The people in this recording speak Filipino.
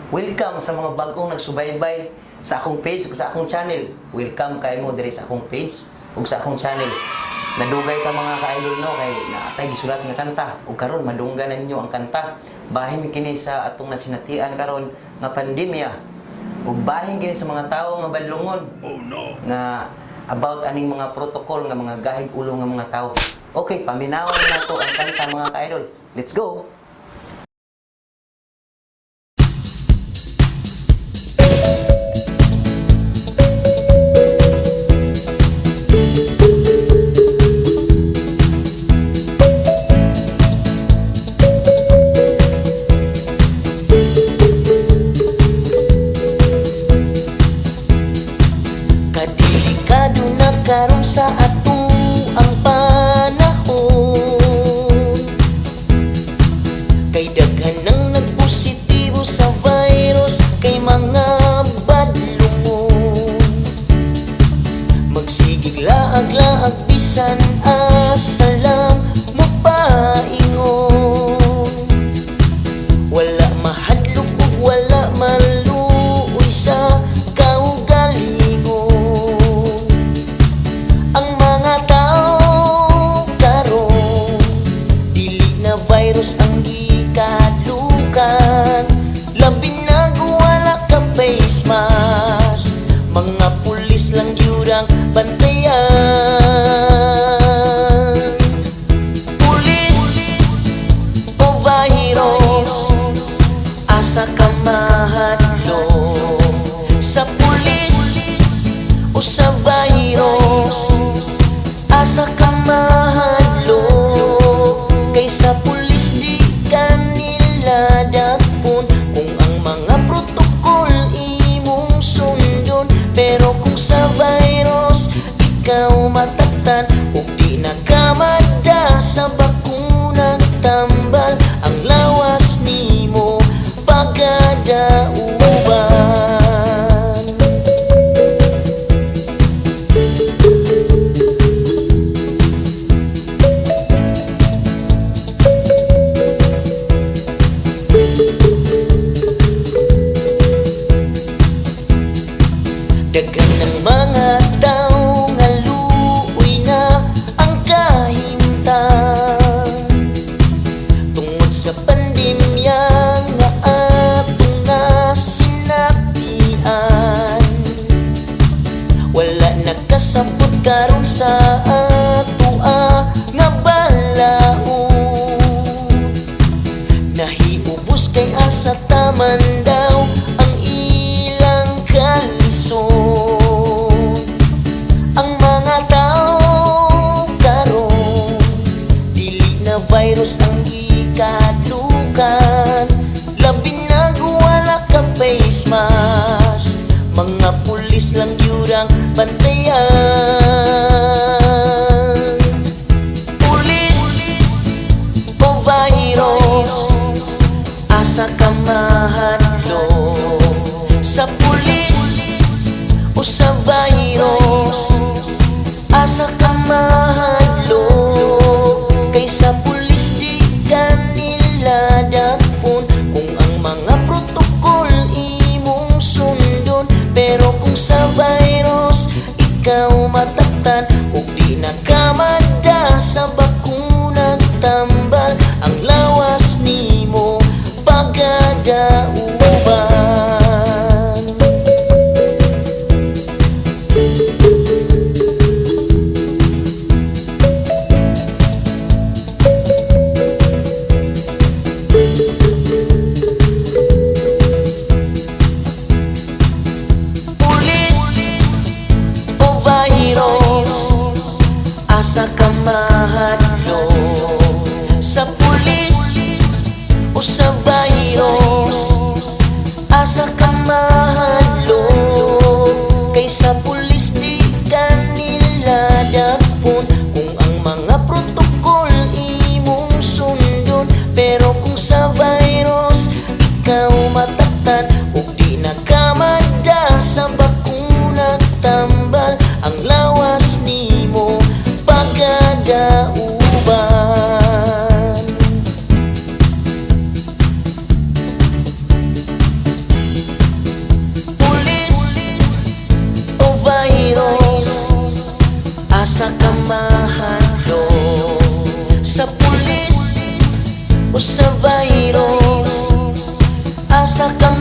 Welcome sa mga bagong nagsubaybay sa akong page o sa akong channel. Welcome kay mo diri sa akong page o sa akong channel. Nadugay ta mga ka-idol no kay naatay gisulat nga kanta ug karon madungganan ninyo ang kanta. Bahin kini sa atong nasinatian karon nga pandemya. Ug bahin kini sa mga tawo nga badlungon. Oh no. Nga about aning mga protocol nga mga gahig ulo nga mga tawo. Okay, paminawan nato ang kanta mga ka-idol. Let's go. Kadelikado na karon sa ato ang panahon, kay daghan nang nagpositibo sa virus, kay mga badlungon. Magsigig laag-laag bisan asa lang mapaingon. Wala mahadlok ug wala maluoy sa virus ang gikadukan. Labi na wala ka face mask, mga pulis lang yun ang bantayan. Pulis o virus, asa ka mahadlo? Sa pulis o sa virus, asa ka mahadlo? Sa pulis di kanila dapon kung ang mga protokol imong sundon. Pero kung sa virus ikaw mataktan ug di nakamada sa bakunang tambal, ang lawas nimo pagkadauban. Daghan ng mga tao nga luoy na ang kahimtang tungod sa pandemya nga atong nasinatian. Wala nakasabot karon sa ato nga balaod, nahiubos kay asa taman daw ang ilang kalisod. Ang mga tao karon dili na virus ang gikadlukan. Labi na wala ka face mask, mga pulis lang yun ang bantayan. Pulis o virus, asa ka mahadlo? Sa pulis o sa virus, asa ka mahadlo? Kay sa pulis di kanila dapon kung ang mga protokol imong sundon. Pero kung sa virus ikaw mataktan ug di nakamada sa bakunang tambal, ang lawas nimo pagkadauban. Asa ka mahadlo? Sa pulis o sa virus, asa ka mahadlo? Kay sa pulis di kanila dapon kung ang mga protokol imong sundon. Pero kung sa virus ikaw mataktan ug di nakamada sa bakunang tambal, ang lawas nimo pagkadauban. sa kamay